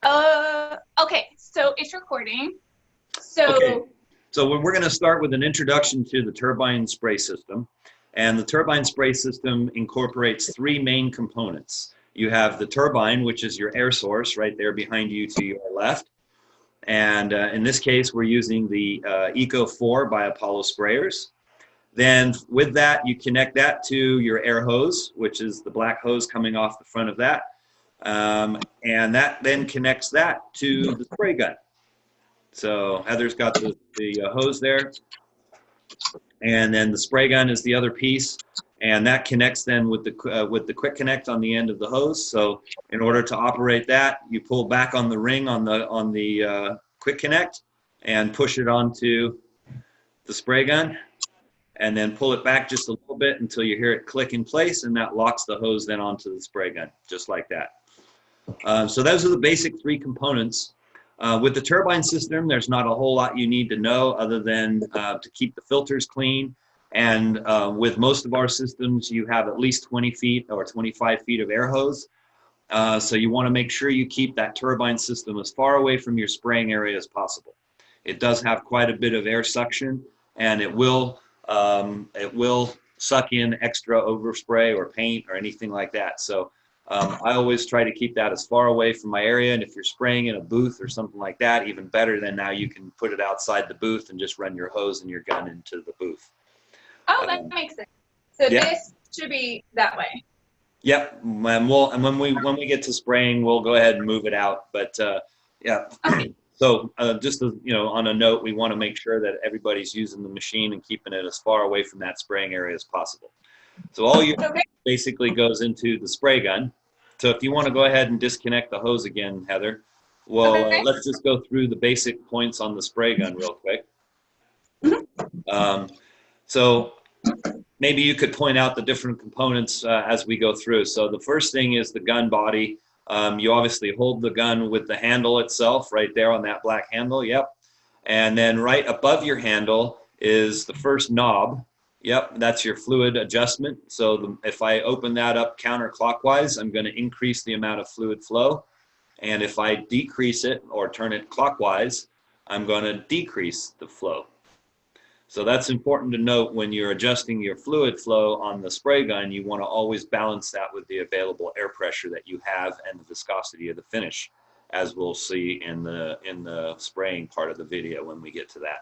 Okay, so it's recording. So, Okay, so we're going to start with an introduction to the turbine spray system. And the turbine spray system incorporates three main components. You have the turbine, which is your air source right there behind you to your left. And in this case, we're using the ECO-4 by Apollo Sprayers. Then with that, you connect that to your air hose, which is the black hose coming off the front of that. And that then connects that to the spray gun. So Heather's got the hose there, and then the spray gun is the other piece, and that connects then with the quick connect on the end of the hose. So in order to operate that, you pull back on the ring on the quick connect and push it onto the spray gun, and then pull it back just a little bit until you hear it click in place, and that locks the hose then onto the spray gun, just like that. So those are the basic three components. With the turbine system, there's not a whole lot you need to know other than to keep the filters clean. And with most of our systems, you have at least 20 feet or 25 feet of air hose. So you want to make sure you keep that turbine system as far away from your spraying area as possible. It does have quite a bit of air suction, and it will suck in extra overspray or paint or anything like that. So I always try to keep that as far away from my area, and if you're spraying in a booth or something like that, even better. Then now you can put it outside the booth and just run your hose and your gun into the booth. oh, that makes sense. So yeah. This should be that way. Yep, and when we get to spraying, we'll go ahead and move it out. But yeah. Okay. So just to, on a note, we want to make sure that everybody's using the machine and keeping it as far away from that spraying area as possible. So all your basically goes into the spray gun. So if you want to go ahead and disconnect the hose again, Heather, well, let's just go through the basic points on the spray gun real quick. So maybe you could point out the different components as we go through. So the first thing is the gun body. You obviously hold the gun with the handle itself right there on that black handle. Yep. And then right above your handle is the first knob. Yep, that's your fluid adjustment. So if I open that up counterclockwise, I'm going to increase the amount of fluid flow. And if I decrease it or turn it clockwise, I'm going to decrease the flow. So that's important to note when you're adjusting your fluid flow on the spray gun. You want to always balance that with the available air pressure that you have and the viscosity of the finish, as we'll see in the spraying part of the video when we get to that.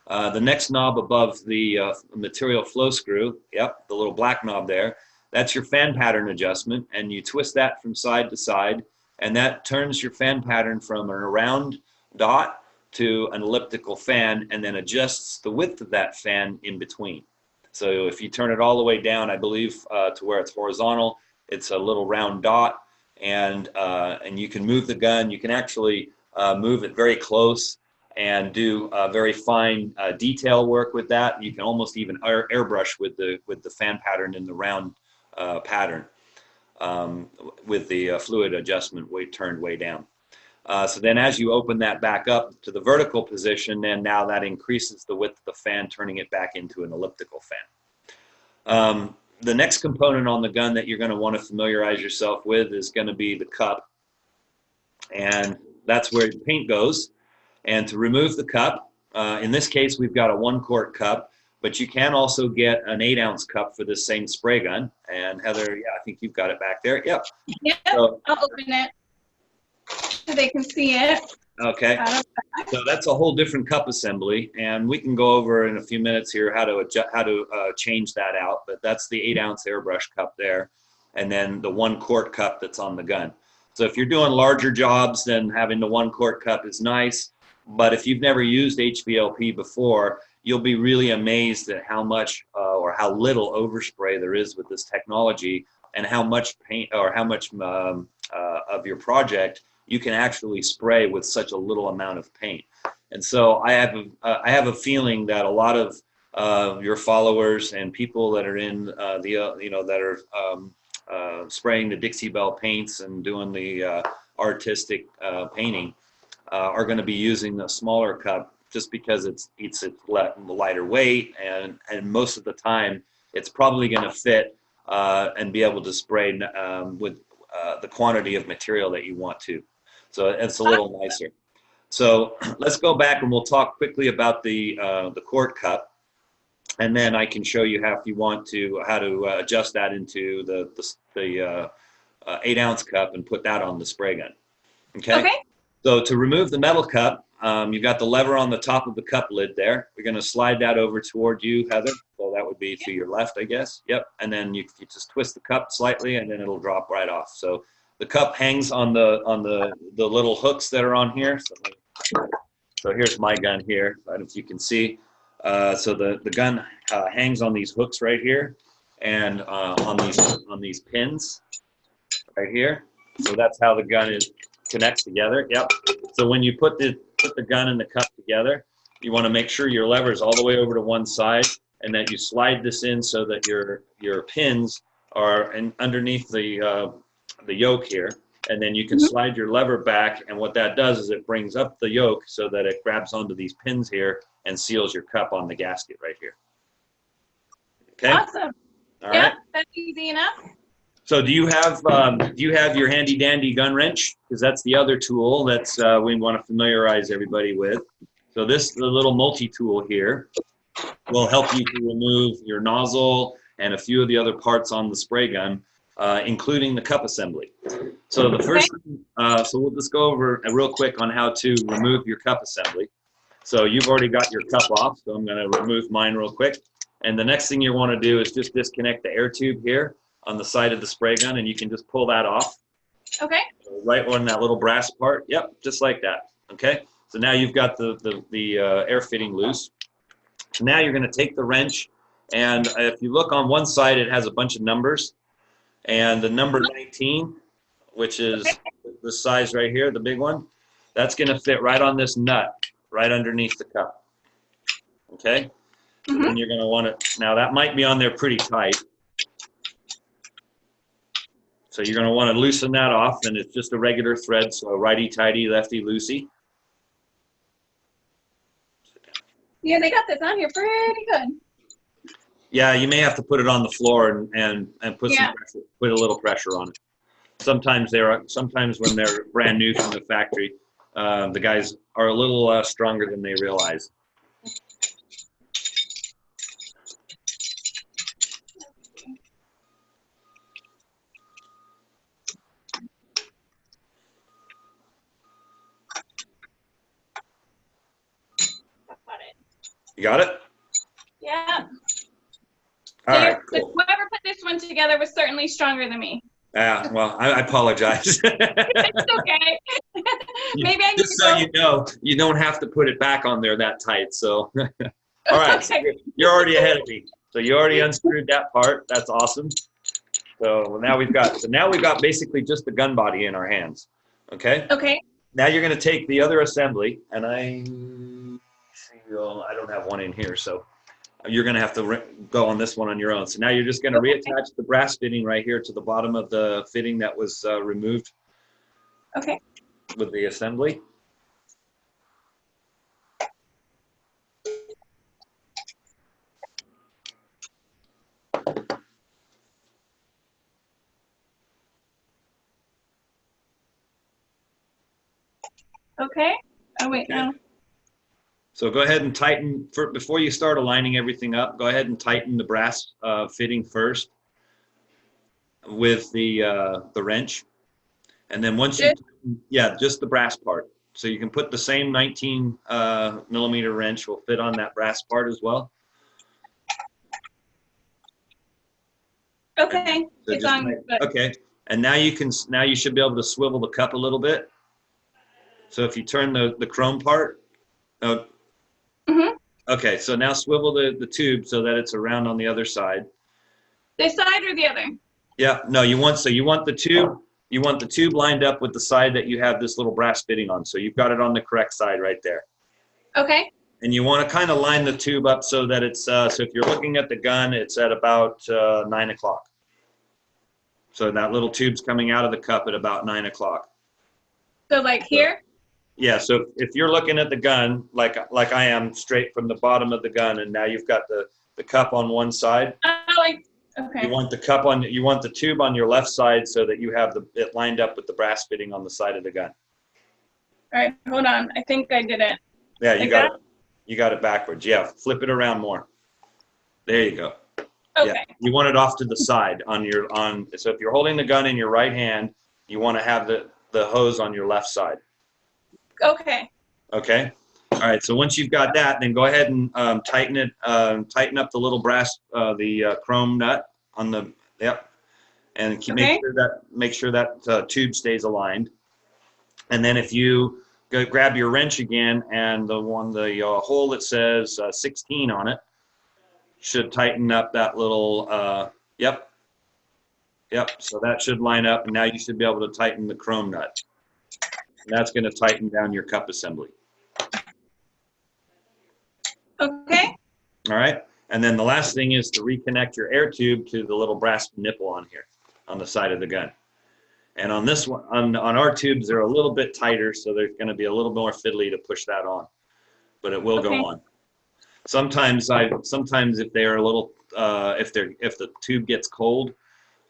The next knob above the material flow screw, yep, the little black knob there, that's your fan pattern adjustment, and you twist that from side to side, and that turns your fan pattern from an around dot to an elliptical fan, and then adjusts the width of that fan in between. So if you turn it all the way down, I believe to where it's horizontal, it's a little round dot, and you can move the gun. You can actually move it very close and do very fine detail work with that. You can almost even airbrush with the fan pattern in the round pattern with the fluid adjustment turned way down. So then as you open that back up to the vertical position, then now that increases the width of the fan, turning it back into an elliptical fan. The next component on the gun that you're going to want to familiarize yourself with is going to be the cup. And that's where the paint goes. And to remove the cup, in this case, we've got a 1-quart cup, but you can also get an 8-ounce cup for this same spray gun. And Heather, yeah, I think you've got it back there. Yep. Yep, so, I'll open it so they can see it. Okay. So that's a whole different cup assembly, and we can go over in a few minutes here how to change that out. But that's the 8-ounce airbrush cup there, and then the 1-quart cup that's on the gun. So if you're doing larger jobs, then having the 1-quart cup is nice. But if you've never used HVLP before, you'll be really amazed at how much or how little overspray there is with this technology, and how much paint or how much of your project you can actually spray with such a little amount of paint. And so I have a feeling that a lot of your followers and people that are in that are spraying the Dixie Belle paints and doing the artistic painting are going to be using the smaller cup, just because it's lighter weight, and most of the time it's probably going to fit and be able to spray with the quantity of material that you want to. So it's a little nicer. So let's go back and we'll talk quickly about the quart cup, and then I can show you how, if you want to, how to adjust that into the 8-ounce cup and put that on the spray gun. Okay. Okay. So to remove the metal cup, you've got the lever on the top of the cup lid there. We're going to slide that over toward you, Heather. So that would be to your left, I guess. Yep. And then you just twist the cup slightly, and then it'll drop right off. So the cup hangs on the little hooks that are on here. So here's my gun here. I don't know if you can see. So the gun hangs on these hooks right here, and on these pins right here. So that's how the gun connects together. Yep. So when you put the gun and the cup together, you want to make sure your lever is all the way over to one side, and that you slide this in so that your pins are underneath the yoke here, and then you can slide your lever back, and what that does is it brings up the yoke so that it grabs onto these pins here and seals your cup on the gasket right here. Okay. Awesome. All right. That's easy enough. So do you have your handy dandy gun wrench? Because that's the other tool that's we want to familiarize everybody with. So the little multi-tool here will help you to remove your nozzle and a few of the other parts on the spray gun, including the cup assembly. So the first, so we'll just go over real quick on how to remove your cup assembly. So you've already got your cup off, so I'm going to remove mine real quick. And the next thing you want to do is just disconnect the air tube here on the side of the spray gun, and you can just pull that off. Okay. Right on that little brass part. Yep, just like that. Okay. So now you've got the air fitting loose. So now you're going to take the wrench, and if you look on one side, it has a bunch of numbers, and the number 19, which is the size right here, the big one, that's going to fit right on this nut, right underneath the cup. Okay. So then you're going to want to, now that might be on there pretty tight. So you're going to want to loosen that off, and it's just a regular thread, so righty-tighty, lefty-loosey. Yeah, they got this on here pretty good. Yeah, you may have to put it on the floor and put some pressure, put a little pressure on it. Sometimes when they're brand new from the factory, the guys are a little stronger than they realize. You got it? Yeah. All right, cool. Whoever put this one together was certainly stronger than me. Yeah, well, I apologize. It's okay. Maybe I just so you know, you don't have to put it back on there that tight. So, all right, so you're already ahead of me. So you already unscrewed that part. That's awesome. So now we've got basically just the gun body in our hands. Okay. Okay. Now you're going to take the other assembly, and I don't have one in here, so you're going to have to go on this one on your own. So now you're just going to reattach the brass fitting right here to the bottom of the fitting that was removed. Okay. With the assembly. Okay. Oh, wait, no. So go ahead and tighten, before you start aligning everything up, go ahead and tighten the brass fitting first with the wrench. And then once just the brass part. So you can put the same 19 millimeter wrench will fit on that brass part as well. Okay. So it's on. Okay. And now you should be able to swivel the cup a little bit. So if you turn the chrome part, okay, so now swivel the tube so that it's around on the other side. This side or the other? Yeah, no, you want the tube lined up with the side that you have this little brass fitting on. So you've got it on the correct side right there. Okay. And you want to kind of line the tube up so that it's so if you're looking at the gun, it's at about 9 o'clock. So that little tube's coming out of the cup at about 9 o'clock. So like here? Yeah, so if you're looking at the gun, like I am, straight from the bottom of the gun, and now you've got the cup on one side. Okay. You want the tube on your left side so that you have it lined up with the brass fitting on the side of the gun. All right, hold on. I think I did it. Yeah, you Like got that? it. You got it backwards. Yeah, flip it around more. There you go. Okay. Yeah, you want it off to the side on your So if you're holding the gun in your right hand, you want to have the hose on your left side. Okay. Okay. All right. So once you've got that, then go ahead and tighten it. Tighten up the little brass, the chrome nut on the. Yep. And Okay. make sure that tube stays aligned. And then if you grab your wrench again and the hole that says 16 on it should tighten up that little. Yep. Yep. So that should line up, and now you should be able to tighten the chrome nut. And that's going to tighten down your cup assembly. Okay. All right. And then the last thing is to reconnect your air tube to the little brass nipple on here on the side of the gun. And on this one, on our tubes, they're a little bit tighter, so they're going to be a little more fiddly to push that on, but it will go on. Sometimes if they're a little, if the tube gets cold,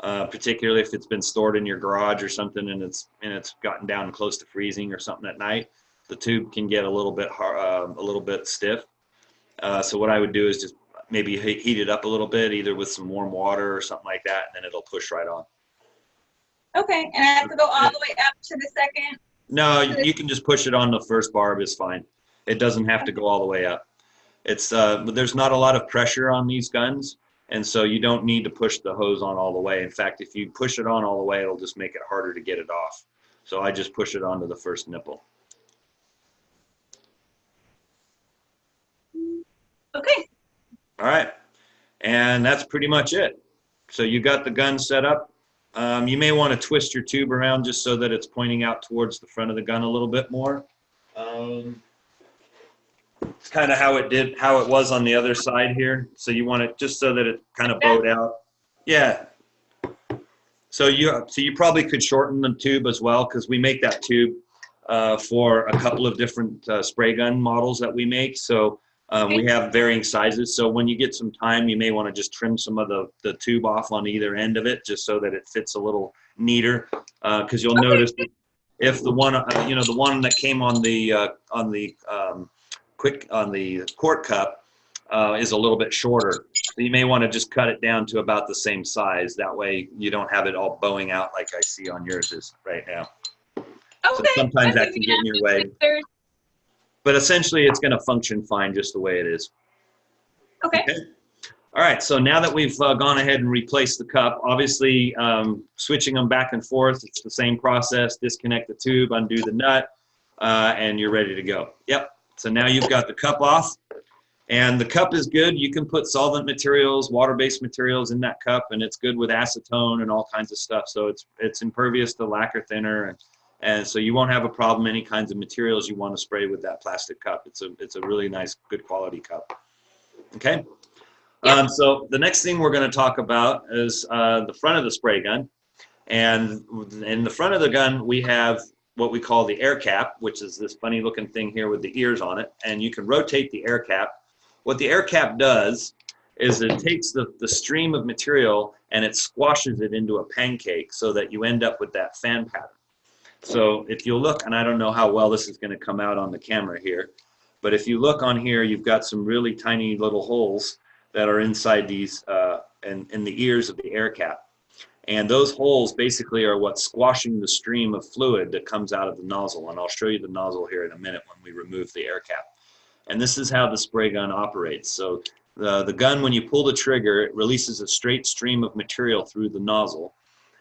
particularly if it's been stored in your garage or something and it's gotten down close to freezing or something at night, the tube can get a little bit stiff. So what I would do is just maybe heat it up a little bit, either with some warm water or something like that, and then it'll push right on. Okay, and I have to go all the way up to the second? No, you can just push it on the first barb is fine. It doesn't have to go all the way up. There's not a lot of pressure on these guns, and so you don't need to push the hose on all the way. In fact, if you push it on all the way, it'll just make it harder to get it off. So I just push it onto the first nipple. Okay. All right, and that's pretty much it. So you got the gun set up. You may want to twist your tube around just so that it's pointing out towards the front of the gun a little bit more. It's kind of how it was on the other side here. So you want it just so that it kind of bowed out. Yeah. So you probably could shorten the tube as well, because we make that tube for a couple of different spray gun models that we make. So we have varying sizes. So when you get some time, you may want to just trim some of the tube off on either end of it, just so that it fits a little neater. Because you'll notice that if the one, the one that came on the quart cup is a little bit shorter. So you may want to just cut it down to about the same size. That way you don't have it all bowing out like I see on yours is right now. Okay. So sometimes that can get in your way. But essentially it's going to function fine just the way it is. Okay. All right, so now that we've gone ahead and replaced the cup, obviously switching them back and forth, it's the same process. Disconnect the tube, undo the nut, and you're ready to go. Yep. So now you've got the cup off, and the cup is good. You can put solvent materials, water-based materials in that cup, and it's good with acetone and all kinds of stuff. So it's impervious to lacquer thinner, and so you won't have a problem any kinds of materials you want to spray with that plastic cup. It's a really nice, good quality cup. Okay. Yep. So the next thing we're going to talk about is the front of the spray gun, and in the front of the gun we have what we call the air cap, which is this funny looking thing here with the ears on it, and you can rotate the air cap. What the air cap does is it takes the stream of material and it squashes it into a pancake so that you end up with that fan pattern. So if you look, and I don't know how well this is going to come out on the camera here, but if you look on here, you've got some really tiny little holes that are inside these in the ears of the air cap. And those holes basically are what's squashing the stream of fluid that comes out of the nozzle. And I'll show you the nozzle here in a minute when we remove the air cap. And this is how the spray gun operates. So the gun, when you pull the trigger, it releases a straight stream of material through the nozzle.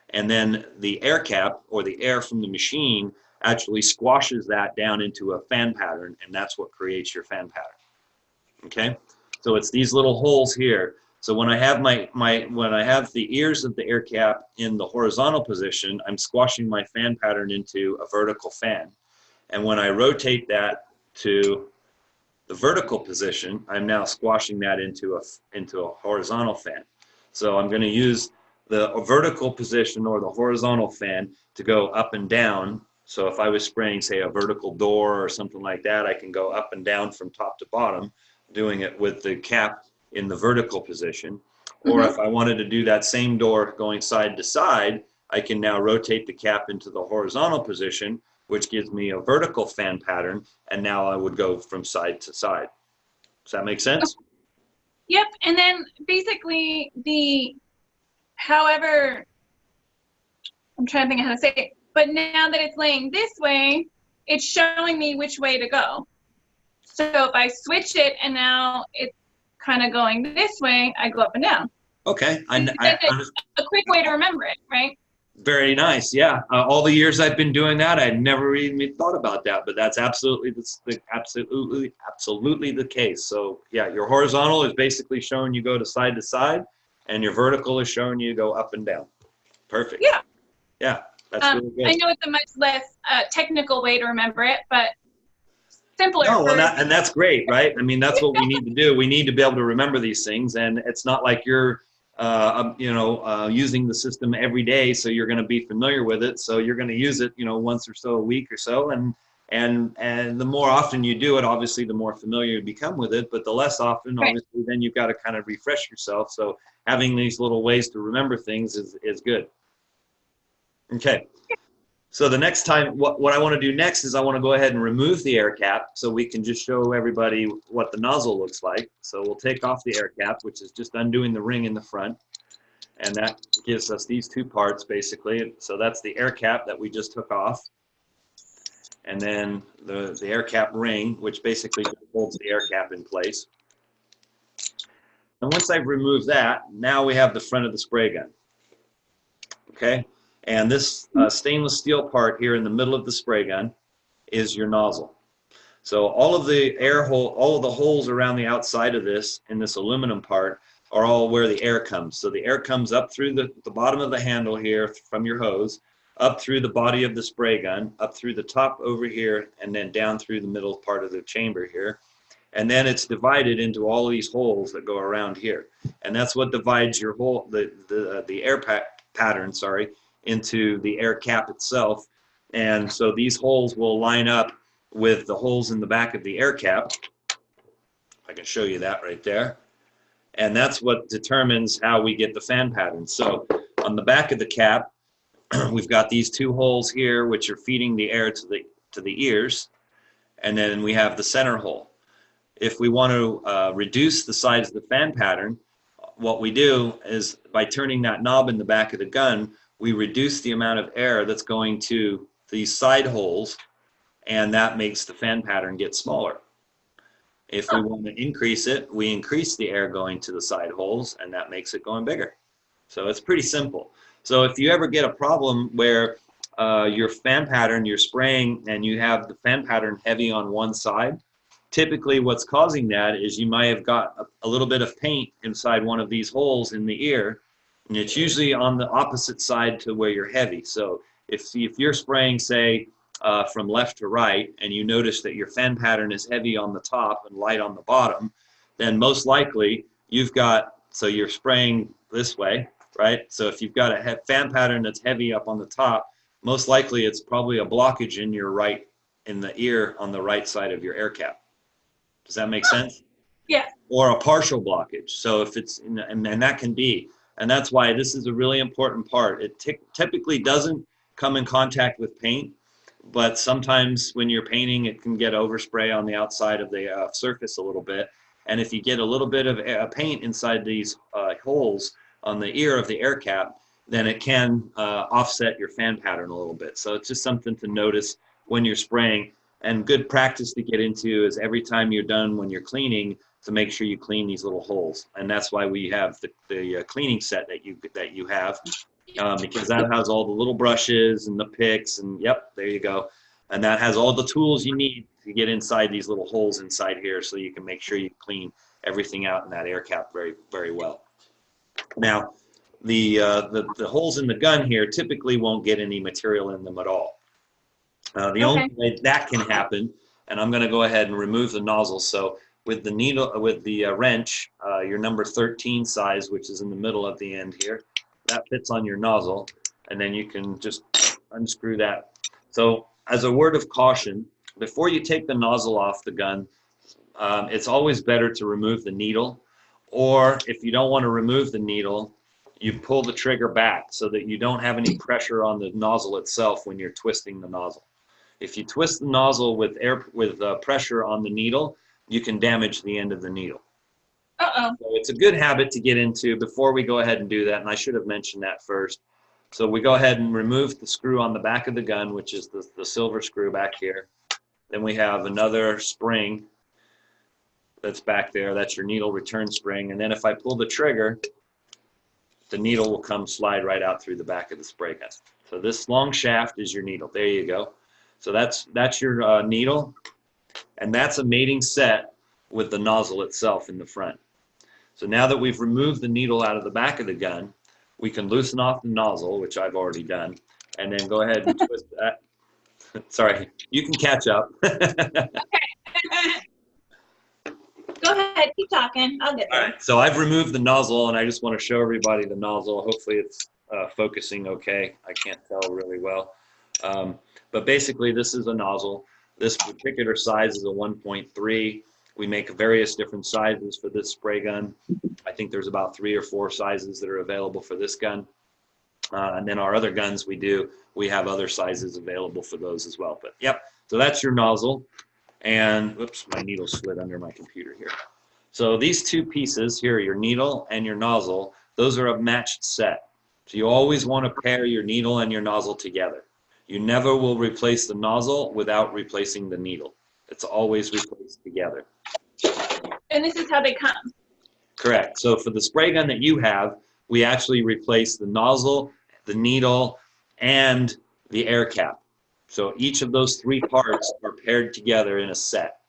And then the air cap, or the air from the machine, actually squashes that down into a fan pattern, and that's what creates your fan pattern. Okay? So it's these little holes here. So when I have when I have the ears of the air cap in the horizontal position, I'm squashing my fan pattern into a vertical fan. And when I rotate that to the vertical position, I'm now squashing that into a horizontal fan. So I'm going to use the vertical position or the horizontal fan to go up and down. So if I was spraying, say, a vertical door or something like that, I can go up and down from top to bottom, doing it with the cap in the vertical position. Or if I wanted to do that same door going side to side, I can now rotate the cap into the horizontal position which gives me a vertical fan pattern, and now I would go from side to side. Does that make sense? Yep, and then basically however, I'm trying to think of how to say it, but now that it's laying this way, it's showing me which way to go. So if I switch it and now it's kind of going this way, I go up and down. Okay. A quick way to remember it, right? Very nice. Yeah. All the years I've been doing that, I'd never even thought about that, but that's absolutely the case. So yeah, your horizontal is basically showing you go to side, and your vertical is showing you go up and down. Perfect. Yeah. Yeah. That's really good. I know it's a much less technical way to remember it, but simpler. No, and that's great, right? I mean, that's what we need to do. We need to be able to remember these things, and it's not like you're using the system every day, so you're going to be familiar with it. So you're going to use it, once or so a week or so, and the more often you do it, obviously, the more familiar you become with it. But the less often, obviously, then you've got to kind of refresh yourself. So having these little ways to remember things is good. Okay. So the next time, what I want to do next is I want to go ahead and remove the air cap so we can just show everybody what the nozzle looks like. So we'll take off the air cap, which is just undoing the ring in the front. And that gives us these two parts, basically. So that's the air cap that we just took off. And then the air cap ring, which basically just holds the air cap in place. And once I've removed that, now we have the front of the spray gun. Okay? And this stainless steel part here in the middle of the spray gun is your nozzle. So all of the all of the holes around the outside of this in this aluminum part are all where the air comes. So the air comes up through the bottom of the handle here from your hose, up through the body of the spray gun, up through the top over here, and then down through the middle part of the chamber here. And then it's divided into all of these holes that go around here. And that's what divides your hole, the air pattern, into the air cap itself. And so these holes will line up with the holes in the back of the air cap. I can show you that right there. And that's what determines how we get the fan pattern. So on the back of the cap, we've got these two holes here, which are feeding the air to the ears. And then we have the center hole. If we want to reduce the size of the fan pattern, what we do is by turning that knob in the back of the gun, we reduce the amount of air that's going to these side holes, and that makes the fan pattern get smaller. If we want to increase it, we increase the air going to the side holes, and that makes it going bigger. So it's pretty simple. So if you ever get a problem where your fan pattern, you're spraying and you have the fan pattern heavy on one side, typically what's causing that is you might have got a little bit of paint inside one of these holes in the ear, and it's usually on the opposite side to where you're heavy. So if you're spraying, say, from left to right, and you notice that your fan pattern is heavy on the top and light on the bottom, then most likely so you're spraying this way, right? So if you've got a fan pattern that's heavy up on the top, most likely it's probably a blockage in the ear on the right side of your air cap. Does that make sense? Yeah. Or a partial blockage. So if it's, and that can be, and that's why this is a really important part. It typically doesn't come in contact with paint, but sometimes when you're painting, it can get overspray on the outside of the surface a little bit. And if you get a little bit of paint inside these holes on the ear of the air cap, then it can offset your fan pattern a little bit. So it's just something to notice when you're spraying. And good practice to get into is every time you're done when you're cleaning, to make sure you clean these little holes. And that's why we have the cleaning set that you have, because that has all the little brushes and the picks, and yep, there you go. And that has all the tools you need to get inside these little holes inside here, so you can make sure you clean everything out in that air cap very, very well. Now, the holes in the gun here typically won't get any material in them at all. The only way that can happen, and I'm going to go ahead and remove the nozzle. So with the needle, with the wrench, your number 13 size, which is in the middle of the end here, that fits on your nozzle, and then you can just unscrew that. So as a word of caution, before you take the nozzle off the gun, it's always better to remove the needle, or if you don't want to remove the needle, you pull the trigger back so that you don't have any pressure on the nozzle itself when you're twisting the nozzle. If you twist the nozzle with pressure on the needle, you can damage the end of the needle. Uh-oh. So it's a good habit to get into before we go ahead and do that, and I should have mentioned that first. So we go ahead and remove the screw on the back of the gun, which is the silver screw back here. Then we have another spring that's back there. That's your needle return spring. And then if I pull the trigger, the needle will come slide right out through the back of the spray gun. So this long shaft is your needle. There you go. So that's your needle, and that's a mating set with the nozzle itself in the front. So now that we've removed the needle out of the back of the gun, we can loosen off the nozzle, which I've already done, and then go ahead and twist that. Sorry, you can catch up. Okay. Go ahead, keep talking. I'll get there. All right, so I've removed the nozzle, and I just want to show everybody the nozzle. Hopefully it's focusing okay. I can't tell really well. But basically, this is a nozzle. This particular size is a 1.3. We make various different sizes for this spray gun. I think there's about 3 or 4 sizes that are available for this gun. And then our other guns we have other sizes available for those as well. But yep, so that's your nozzle. And whoops, my needle slid under my computer here. So these two pieces here, your needle and your nozzle, those are a matched set. So you always want to pair your needle and your nozzle together. You never will replace the nozzle without replacing the needle. It's always replaced together. And this is how they come. Correct. So for the spray gun that you have, we actually replace the nozzle, the needle, and the air cap. So each of those 3 parts are paired together in a set.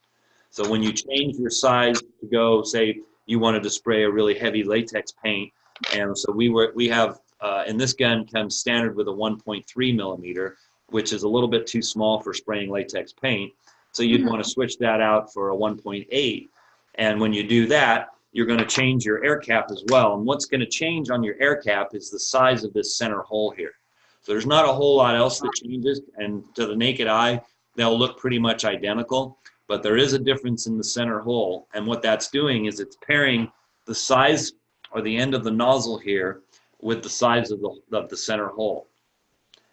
So when you change your size to go, say you wanted to spray a really heavy latex paint, and so we have in this gun comes standard with a 1.3 millimeter, which is a little bit too small for spraying latex paint. So you'd want to switch that out for a 1.8. And when you do that, you're going to change your air cap as well. And what's going to change on your air cap is the size of this center hole here. So there's not a whole lot else that changes, and to the naked eye, they'll look pretty much identical, but there is a difference in the center hole. And what that's doing is it's pairing the size or the end of the nozzle here with the size of the center hole.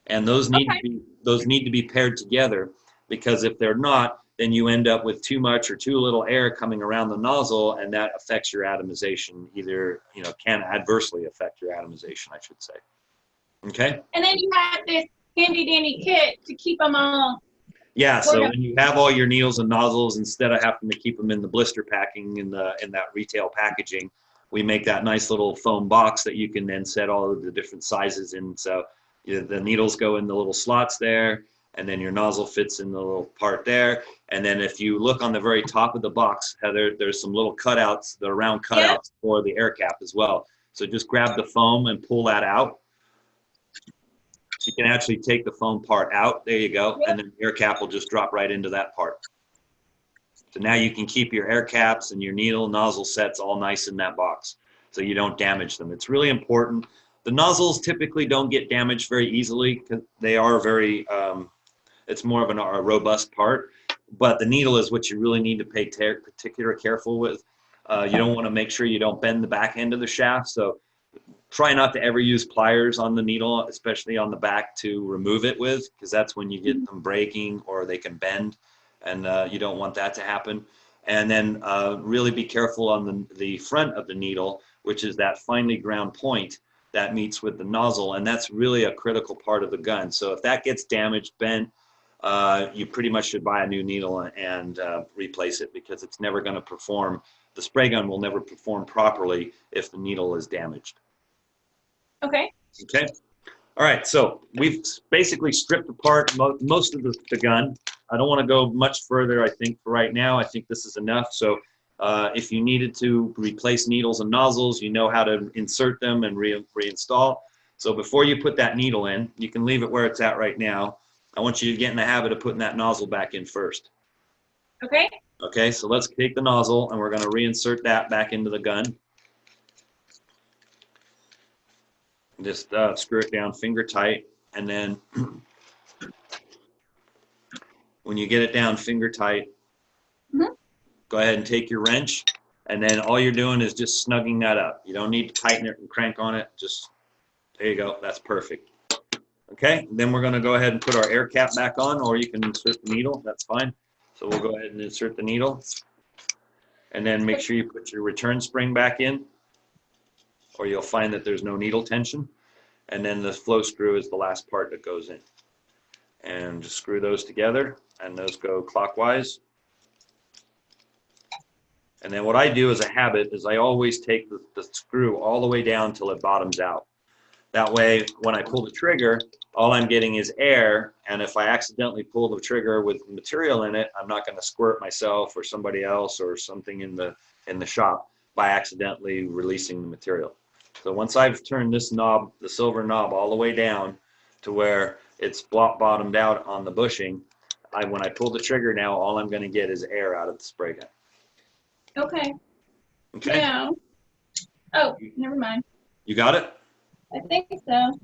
And those need to be paired together, because if they're not, then you end up with too much or too little air coming around the nozzle, and that affects your atomization, either, can adversely affect your atomization, I should say. Okay? And then you have this handy dandy kit to keep them all. Yeah, so when you have all your needles and nozzles, instead of having to keep them in the blister packing in that retail packaging, we make that nice little foam box that you can then set all of the different sizes in. So the needles go in the little slots there, and then your nozzle fits in the little part there. And then if you look on the very top of the box, Heather, there's some little cutouts, the round cutouts for the air cap as well. So just grab the foam and pull that out. You can actually take the foam part out. There you go. And then the air cap will just drop right into that part. So now you can keep your air caps and your needle nozzle sets all nice in that box, so you don't damage them. It's really important. The nozzles typically don't get damaged very easily because they are very, it's more of a robust part. But the needle is what you really need to pay particular careful with. You don't want to make sure you don't bend the back end of the shaft. So try not to ever use pliers on the needle, especially on the back, to remove it with, because that's when you get them breaking or they can bend, and you don't want that to happen. And then really be careful on the front of the needle, which is that finely ground point that meets with the nozzle, and that's really a critical part of the gun. So if that gets damaged, bent, you pretty much should buy a new needle and replace it, because it's never going to perform. The spray gun will never perform properly if the needle is damaged. Okay. Okay. All right. So we've basically stripped apart most of the gun. I don't want to go much further, I think, for right now. I think this is enough. So if you needed to replace needles and nozzles, you know how to insert them and reinstall. So before you put that needle in, you can leave it where it's at right now. I want you to get in the habit of putting that nozzle back in first. Okay. Okay. So let's take the nozzle, and we're going to reinsert that back into the gun. Just screw it down finger tight, and then when you get it down finger tight, go ahead and take your wrench, and then all you're doing is just snugging that up. You don't need to tighten it and crank on it. Just, there you go. That's perfect. Okay, then we're going to go ahead and put our air cap back on, or you can insert the needle. That's fine. So we'll go ahead and insert the needle. And then make sure you put your return spring back in, or you'll find that there's no needle tension. And then the flow screw is the last part that goes in. And just screw those together, and those go clockwise. And then what I do as a habit is I always take the screw all the way down till it bottoms out. That way, when I pull the trigger, all I'm getting is air, and if I accidentally pull the trigger with material in it, I'm not going to squirt myself or somebody else or something in the shop by accidentally releasing the material. So once I've turned this knob, the silver knob, all the way down to where it's bottomed out on the bushing, when I pull the trigger now, all I'm going to get is air out of the spray gun. Okay. Okay. Now, oh, never mind. You got it? I think so.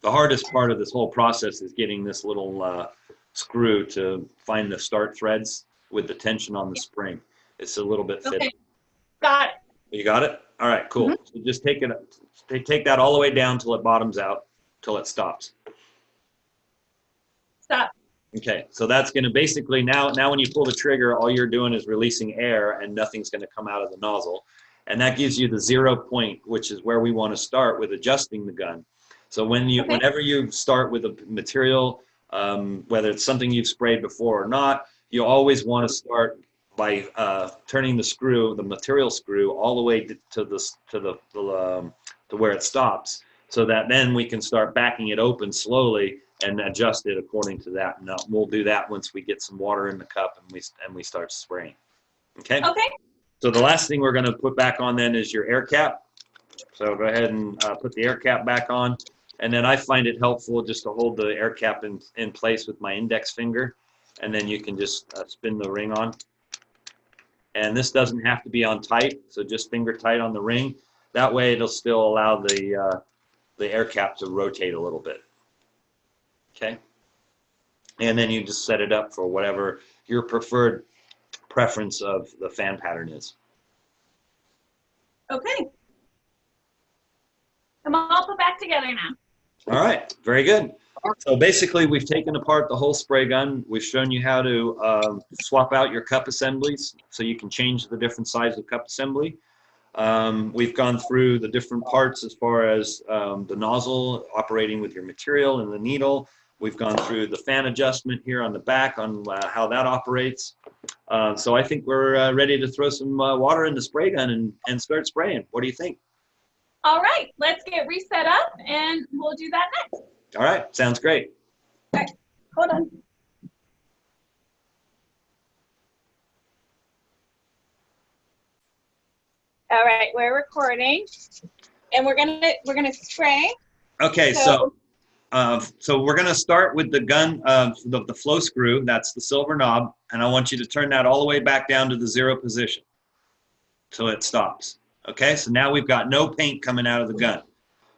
The hardest part of this whole process is getting this little screw to find the start threads with the tension on the spring. It's a little bit Okay. fiddly. Got it. You got it? All right, cool. Mm-hmm. So just take that all the way down till it bottoms out, till it stops. Stop. Okay, so that's going to basically, now when you pull the trigger, all you're doing is releasing air and nothing's going to come out of the nozzle. And that gives you the 0 point, which is where we want to start with adjusting the gun. So whenever you start with a material, whether it's something you've sprayed before or not, you always want to start by turning the screw, the material screw, all the way to where it stops, so that then we can start backing it open slowly and adjust it according to that. And we'll do that once we get some water in the cup and we start spraying. Okay. Okay. So the last thing we're going to put back on then is your air cap. So go ahead and put the air cap back on. And then I find it helpful just to hold the air cap in place with my index finger. And then you can just spin the ring on. And this doesn't have to be on tight, so just finger tight on the ring. That way it'll still allow the air cap to rotate a little bit. Okay? And then you just set it up for whatever your preferred preference of the fan pattern is. Okay. I'm all put back together now. All right, very good. So basically, we've taken apart the whole spray gun. We've shown you how to swap out your cup assemblies so you can change the different size of cup assembly. We've gone through the different parts as far as the nozzle operating with your material and the needle. We've gone through the fan adjustment here on the back on how that operates. So I think we're ready to throw some water in the spray gun and start spraying. What do you think? All right, let's get reset up and we'll do that next. All right, sounds great. All right, hold on. All right, we're recording, and we're gonna spray. Okay, so we're gonna start with the gun, the flow screw. That's the silver knob, and I want you to turn that all the way back down to the 0 position, till it stops. Okay, so now we've got no paint coming out of the gun.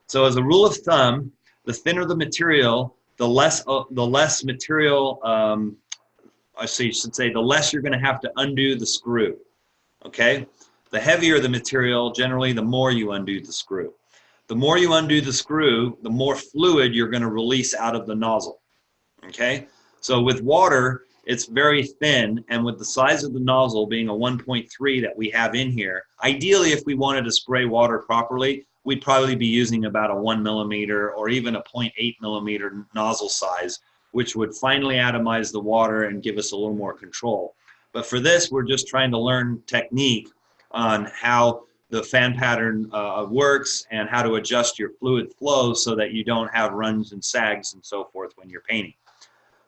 So as a rule of thumb, the thinner the material, the less material, I should say, the less you're going to have to undo the screw. Okay, the heavier the material, generally, the more you undo the screw. The more you undo the screw, the more fluid you're going to release out of the nozzle. Okay, so with water, it's very thin, and with the size of the nozzle being a 1.3 that we have in here, ideally, if we wanted to spray water properly, we'd probably be using about a 1 millimeter or even a 0.8 millimeter nozzle size, which would finally atomize the water and give us a little more control. But for this, we're just trying to learn technique on how the fan pattern works and how to adjust your fluid flow so that you don't have runs and sags and so forth when you're painting.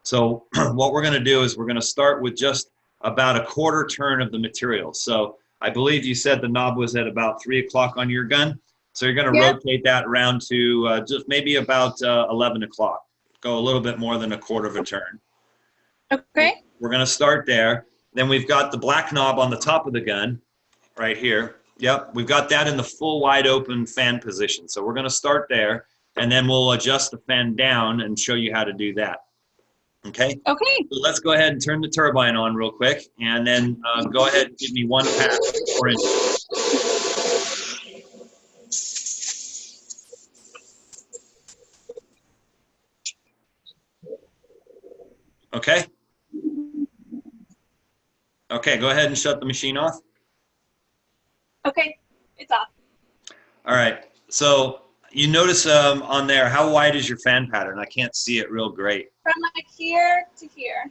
So what we're going to do is we're going to start with just about a quarter turn of the material. So I believe you said the knob was at about 3 o'clock on your gun. So you're going to rotate that around to just maybe about 11 o'clock. Go a little bit more than a quarter of a turn. Okay. We're going to start there. Then we've got the black knob on the top of the gun right here. Yep, we've got that in the full wide open fan position. So we're going to start there, and then we'll adjust the fan down and show you how to do that. Okay? Okay. So let's go ahead and turn the turbine on real quick, and then go ahead and give me one pass, 4 inches. Okay? Okay, go ahead and shut the machine off. Okay, it's off. All right, so you notice on there, how wide is your fan pattern? I can't see it real great. From like here to here.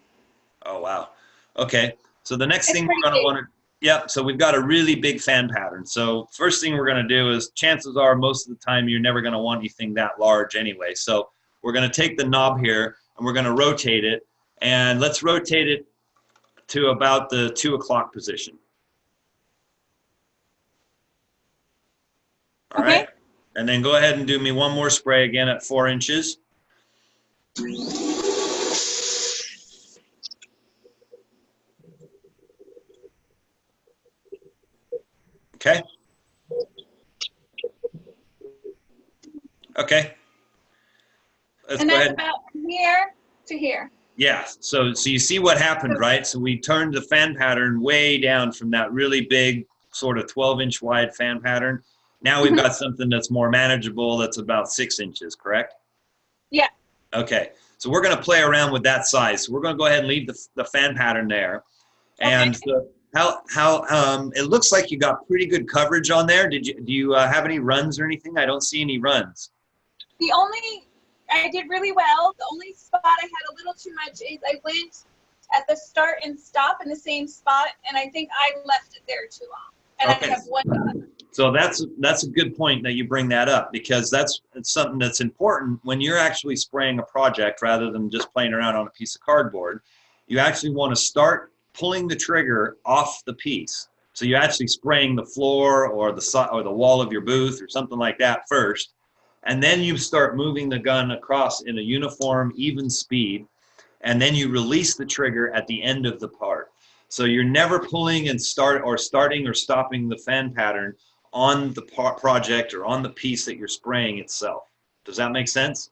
Oh, wow. Okay, so the next It's thing pretty we're going to big. want to, yep, so we've got a really big fan pattern. So first thing we're going to do is, chances are most of the time you're never going to want anything that large anyway. So we're going to take the knob here and we're going to rotate it, and let's rotate it to about the 2 o'clock position. All Okay. right, and then go ahead and do me one more spray again at 4 inches. Okay. Okay. Let's And go that's ahead. about from here to here. Yeah, so you see what happened, right? So we turned the fan pattern way down from that really big sort of 12-inch wide fan pattern. Now we've got something that's more manageable, that's about 6 inches, correct? Yeah. Okay, so we're going to play around with that size. So we're going to go ahead and leave the fan pattern there. And Okay. so it looks like you got pretty good coverage on there. Do you have any runs or anything? I don't see any runs. I did really well. The only spot I had a little too much is I went at the start and stop in the same spot, and I think I left it there too long. And Okay. I have one done. So that's a good point that you bring that up, because it's something that's important when you're actually spraying a project rather than just playing around on a piece of cardboard. You actually want to start pulling the trigger off the piece. So you're actually spraying the floor or the wall of your booth or something like that first. And then you start moving the gun across in a uniform, even speed, and then you release the trigger at the end of the part. So you're never pulling and starting or stopping the fan pattern on the project or on the piece that you're spraying itself. Does that make sense?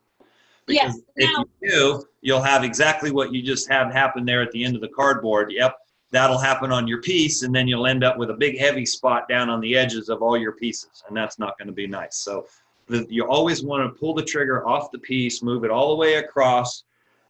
Because Yes. if Now, you do, you'll have exactly what you just had happen there at the end of the cardboard. Yep, that'll happen on your piece, and then you'll end up with a big heavy spot down on the edges of all your pieces, and that's not going to be nice. So you always want to pull the trigger off the piece, move it all the way across,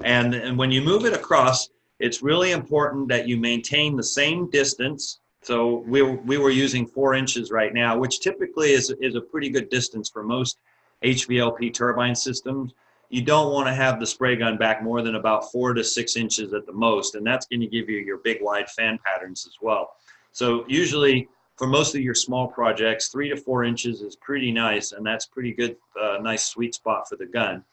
and when you move it across, it's really important that you maintain the same distance. So we were using 4 inches right now, which typically is a pretty good distance for most HVLP turbine systems. You don't want to have the spray gun back more than about 4 to 6 inches at the most, and that's going to give you your big wide fan patterns as well. So usually for most of your small projects, 3 to 4 inches is pretty nice, and that's pretty good, nice sweet spot for the gun.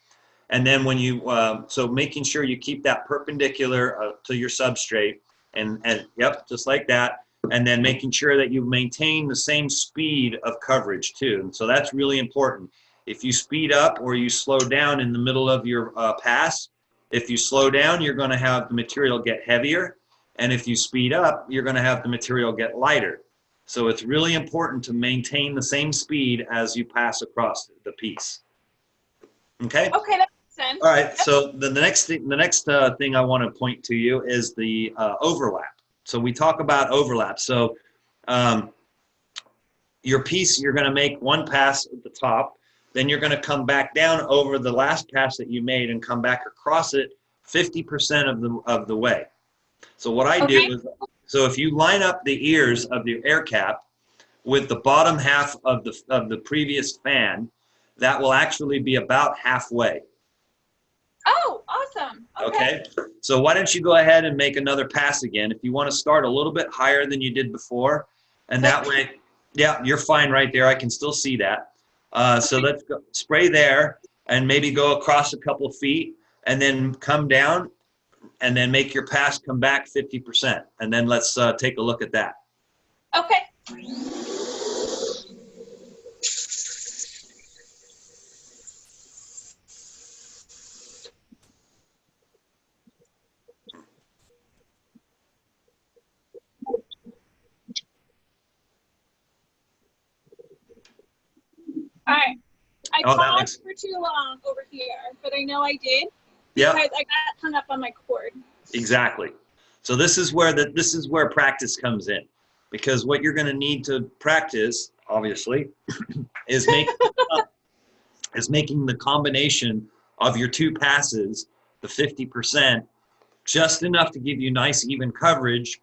And then when you, so making sure you keep that perpendicular to your substrate, and yep, just like that. And then making sure that you maintain the same speed of coverage too. And so that's really important. If you speed up or you slow down in the middle of your pass, if you slow down, you're going to have the material get heavier. And if you speed up, you're going to have the material get lighter. So it's really important to maintain the same speed as you pass across the piece. Okay? okay, that makes sense. All right, so the next thing I want to point to you is the overlap. So we talk about overlap. So your piece, you're going to make one pass at the top, then you're going to come back down over the last pass that you made and come back across it 50% of the way. So what I do is, so if you line up the ears of the air cap with the bottom half of the previous fan, that will actually be about halfway. Oh, awesome. Okay. So why don't you go ahead and make another pass again if you want to start a little bit higher than you did before, and that way, yeah, you're fine right there. I can still see that. So let's go, spray there and maybe go across a couple of feet and then come down and then make your pass come back 50%. And then let's take a look at that. Okay. All right. I paused for too long over here, but I know I did because I got hung up on my cord. Exactly. So this is where practice comes in, because what you're going to need to practice, obviously, is making the combination of your two passes, the 50%, just enough to give you nice even coverage,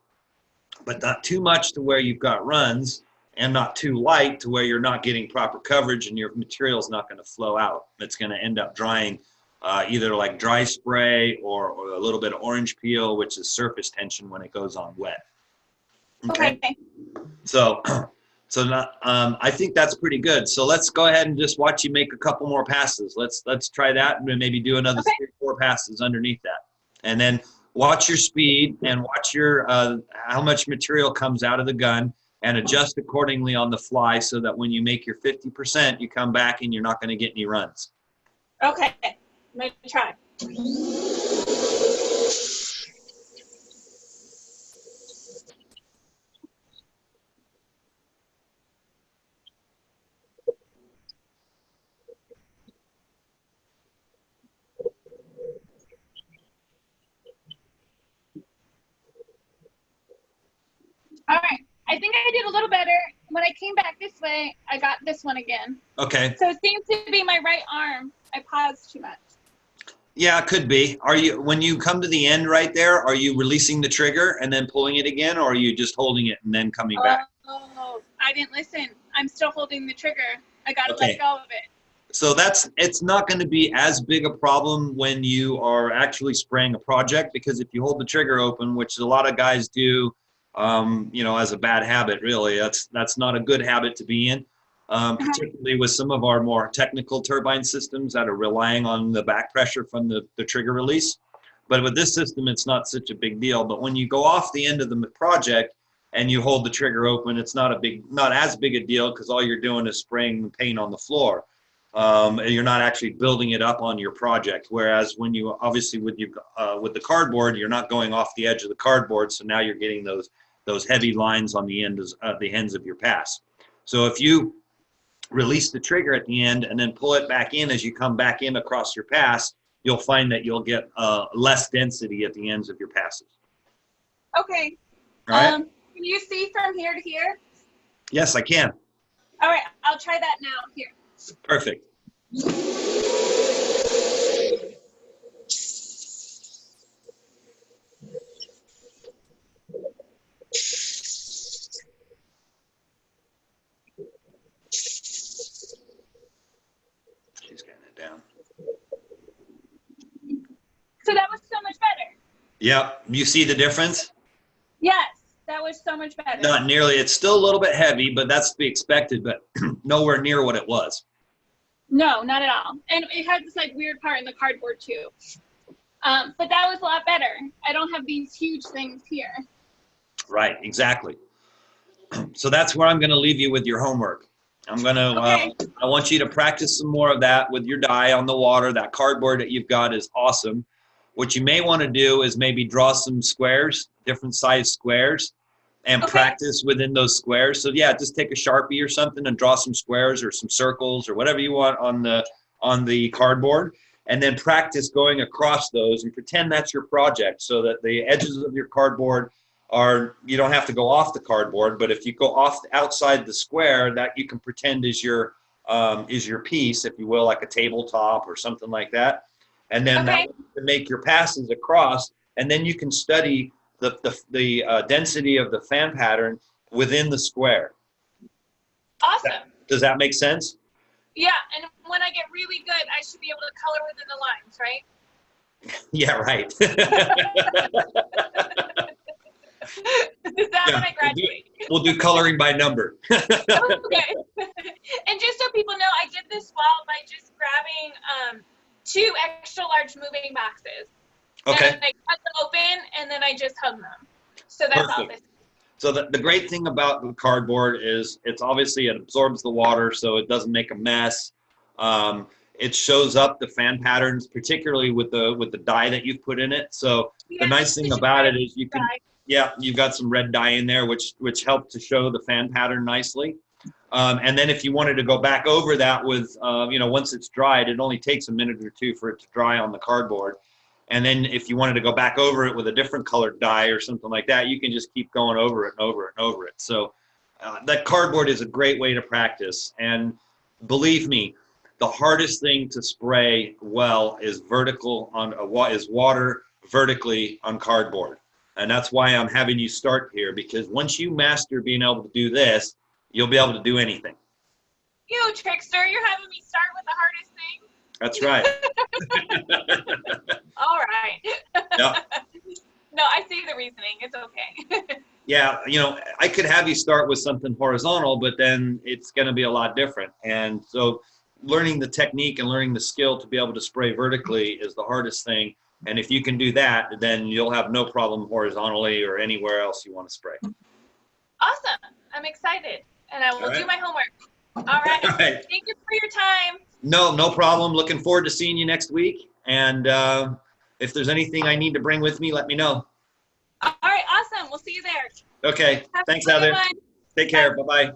but not too much to where you've got runs, and not too light to where you're not getting proper coverage and your material is not going to flow out. It's going to end up drying either like dry spray or a little bit of orange peel, which is surface tension when it goes on wet. Okay. So I think that's pretty good. So let's go ahead and just watch you make a couple more passes. Let's try that and maybe do another 3 or 4 passes underneath that. And then watch your speed and watch your how much material comes out of the gun, and adjust accordingly on the fly so that when you make your 50%, you come back and you're not going to get any runs. Okay, I'm going to try. All right, I think I did a little better. When I came back this way, I got this one again. Okay. So it seems to be my right arm. I paused too much. Yeah, it could be. Are you, when you come to the end right there, are you releasing the trigger and then pulling it again, or are you just holding it and then coming back? Oh, I didn't listen. I'm still holding the trigger. I got to let go of it. So it's not going to be as big a problem when you are actually spraying a project, because if you hold the trigger open, which a lot of guys do, you know, as a bad habit, really, that's not a good habit to be in. Particularly with some of our more technical turbine systems that are relying on the back pressure from the trigger release. But with this system, it's not such a big deal. But when you go off the end of the project and you hold the trigger open, it's not as big a deal, because all you're doing is spraying the paint on the floor. You're not actually building it up on your project. Whereas when you, obviously with the cardboard, you're not going off the edge of the cardboard, so now you're getting those heavy lines on the ends of your pass. So if you release the trigger at the end and then pull it back in as you come back in across your pass, you'll find that you'll get less density at the ends of your passes. Okay. All right. Can you see from here to here? Yes, I can. All right, I'll try that now. Here. Perfect. She's getting it down. So that was so much better. Yep. You see the difference? Yes, that was so much better. Not nearly. It's still a little bit heavy, but that's to be expected, but nowhere near what it was. No, not at all. And it had this like weird part in the cardboard too. But that was a lot better. I don't have these huge things here. Right, exactly. So that's where I'm going to leave you with your homework. I'm going to, I want you to practice some more of that with your die on the water. That cardboard that you've got is awesome. What you may want to do is maybe draw some squares, different size squares, and practice within those squares. So yeah, just take a Sharpie or something and draw some squares or some circles or whatever you want on the cardboard, and then practice going across those and pretend that's your project, so that the edges of your cardboard are, you don't have to go off the cardboard, but if you go off outside the square, that you can pretend is your piece, if you will, like a tabletop or something like that. And then that to make your passes across, and then you can study the density of the fan pattern within the square. Awesome. Does that make sense? Yeah, and when I get really good, I should be able to color within the lines, right? Yeah, right. Is that when I graduate? We'll do coloring by number. Okay. And just so people know, I did this wall by just grabbing 2 extra large moving boxes. Okay. And I cut them open, and then I just hung them. So that's all this. So the great thing about the cardboard is it absorbs the water, so it doesn't make a mess. It shows up the fan patterns, particularly with the dye that you've put in it. So the nice thing about it is you can, you've got some red dye in there, which helps to show the fan pattern nicely. And then if you wanted to go back over that with, once it's dried, it only takes a minute or 2 for it to dry on the cardboard. And then if you wanted to go back over it with a different colored dye or something like that, you can just keep going over it and over it and over it. So that cardboard is a great way to practice. And believe me, the hardest thing to spray well is vertical is water vertically on cardboard. And that's why I'm having you start here, because once you master being able to do this, you'll be able to do anything. You trickster, you're having me start with the hardest thing? That's right. All right. Yeah. No, I see the reasoning. It's okay. Yeah, you know, I could have you start with something horizontal, but then it's going to be a lot different. And so learning the technique and learning the skill to be able to spray vertically is the hardest thing. And if you can do that, then you'll have no problem horizontally or anywhere else you want to spray. Awesome. I'm excited. And I will do my homework. All right. All right. Thank you for your time. No problem. Looking forward to seeing you next week. And if there's anything I need to bring with me, let me know. All right. Awesome. We'll see you there. Okay. Have Thanks, a good Heather. one. Take care. Bye-bye.